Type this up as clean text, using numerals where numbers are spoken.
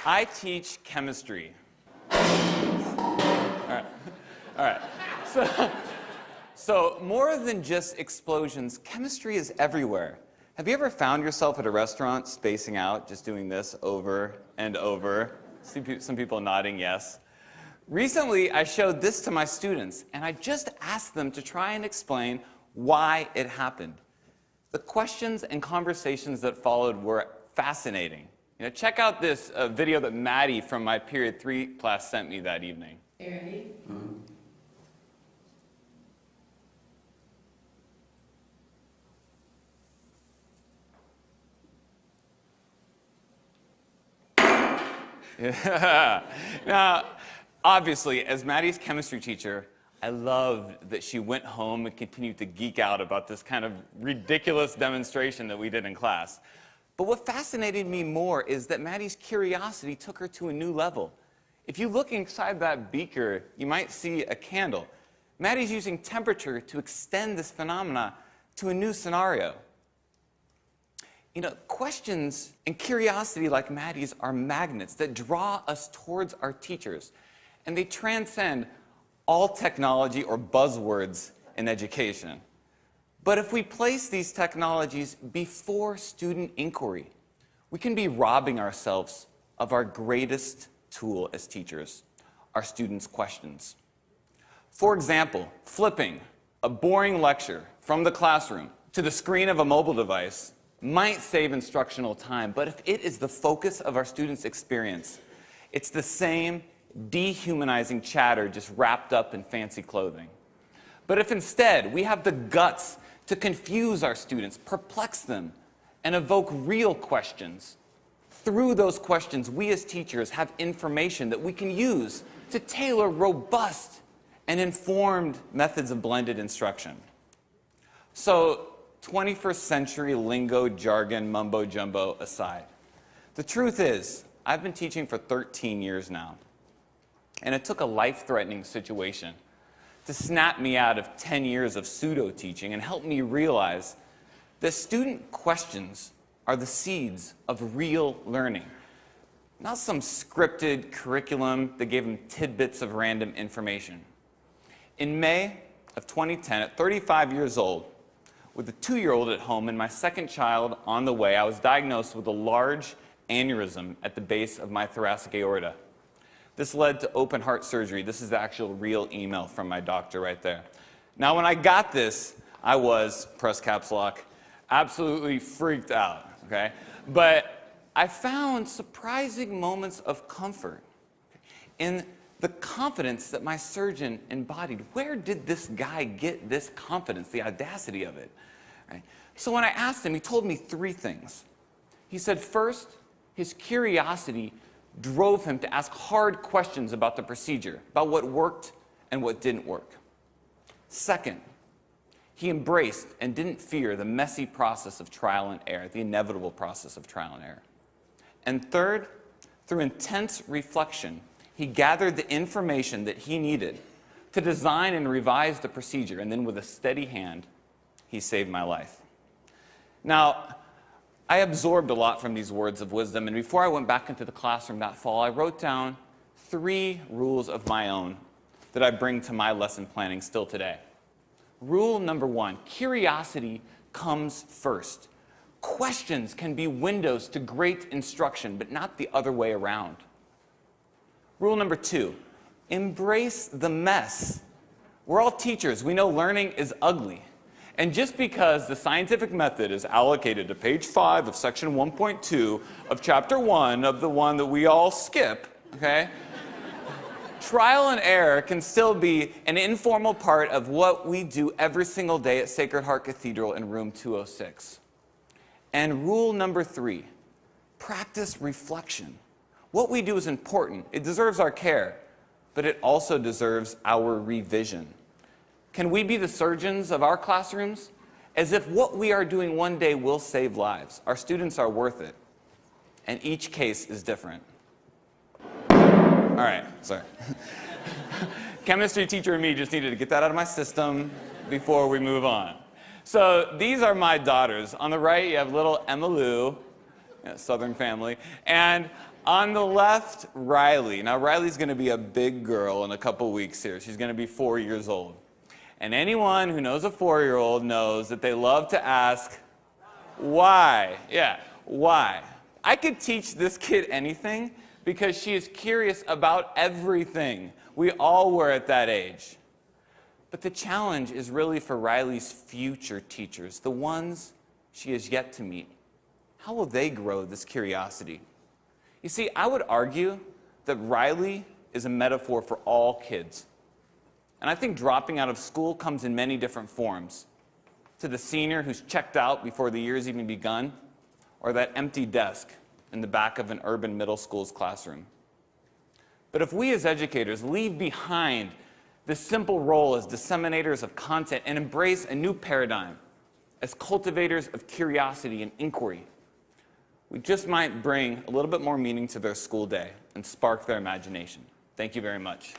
I teach chemistry. All right. So more than just explosions, chemistry is everywhere. Have you ever found yourself at a restaurant spacing out, just doing this over and over? Some people nodding yes. Recently, I showed this to my students, and I just asked them to try and explain why it happened. The questions and conversations that followed were fascinating. Check out this video that Maddie from my Period 3 class sent me that evening. Are you ready? Yeah. Now, obviously, as Maddie's chemistry teacher, I loved that she went home and continued to geek out about this kind of ridiculous demonstration that we did in class. But what fascinated me more is that Maddie's curiosity took her to a new level. If you look inside that beaker, you might see a candle. Maddie's using temperature to extend this phenomena to a new scenario. Questions and curiosity like Maddie's are magnets that draw us towards our teachers, and they transcend all technology or buzzwords in education. But if we place these technologies before student inquiry, we can be robbing ourselves of our greatest tool as teachers, our students' questions. For example, flipping a boring lecture from the classroom to the screen of a mobile device might save instructional time, but if it is the focus of our students' experience, it's the same dehumanizing chatter just wrapped up in fancy clothing. But if instead we have the guts to confuse our students, perplex them, and evoke real questions, through those questions, we as teachers have information that we can use to tailor robust and informed methods of blended instruction. So, 21st century lingo, jargon, mumbo-jumbo aside, the truth is, I've been teaching for 13 years now, and it took a life-threatening situation to snap me out of 10 years of pseudo-teaching and help me realize that student questions are the seeds of real learning, not some scripted curriculum that gave them tidbits of random information. In May of 2010, at 35 years old, with a 2-year-old at home and my second child on the way, I was diagnosed with a large aneurysm at the base of my thoracic aorta. This led to open heart surgery. This is the actual real email from my doctor right there. Now, when I got this, I was, press caps lock, absolutely freaked out, okay? But I found surprising moments of comfort in the confidence that my surgeon embodied. Where did this guy get this confidence, the audacity of it? Right? So when I asked him, he told me 3 things. He said, first, his curiosity drove him to ask hard questions about the procedure, about what worked and what didn't work. Second, he embraced and didn't fear the messy process of trial and error, the inevitable process of trial and error. And third, through intense reflection, he gathered the information that he needed to design and revise the procedure, and then with a steady hand, he saved my life. Now, I absorbed a lot from these words of wisdom, and before I went back into the classroom that fall, I wrote down 3 rules of my own that I bring to my lesson planning still today. Rule number 1, curiosity comes first. Questions can be windows to great instruction, but not the other way around. Rule number 2, embrace the mess. We're all teachers. We know learning is ugly. And just because the scientific method is allocated to page 5 of section 1.2 of chapter 1 of the one that we all skip, okay? Trial and error can still be an informal part of what we do every single day at Sacred Heart Cathedral in room 206. And rule number 3, practice reflection. What we do is important. It deserves our care, but it also deserves our revision. Can we be the surgeons of our classrooms? As if what we are doing one day will save lives. Our students are worth it. And each case is different. All right, sorry. Chemistry teacher and me just needed to get that out of my system before we move on. So these are my daughters. On the right, you have little Emma Lou, Southern family. And On the left, Riley. Now, Riley's going to be a big girl in a couple weeks here. She's going to be 4 years old. And anyone who knows a 4-year-old knows that they love to ask, why? Yeah, why? I could teach this kid anything because she is curious about everything. We all were at that age. But the challenge is really for Riley's future teachers, the ones she has yet to meet. How will they grow this curiosity? You see, I would argue that Riley is a metaphor for all kids. And I think dropping out of school comes in many different forms. To the senior who's checked out before the year's even begun, or that empty desk in the back of an urban middle school's classroom. But if we as educators leave behind this simple role as disseminators of content and embrace a new paradigm as cultivators of curiosity and inquiry, we just might bring a little bit more meaning to their school day and spark their imagination. Thank you very much.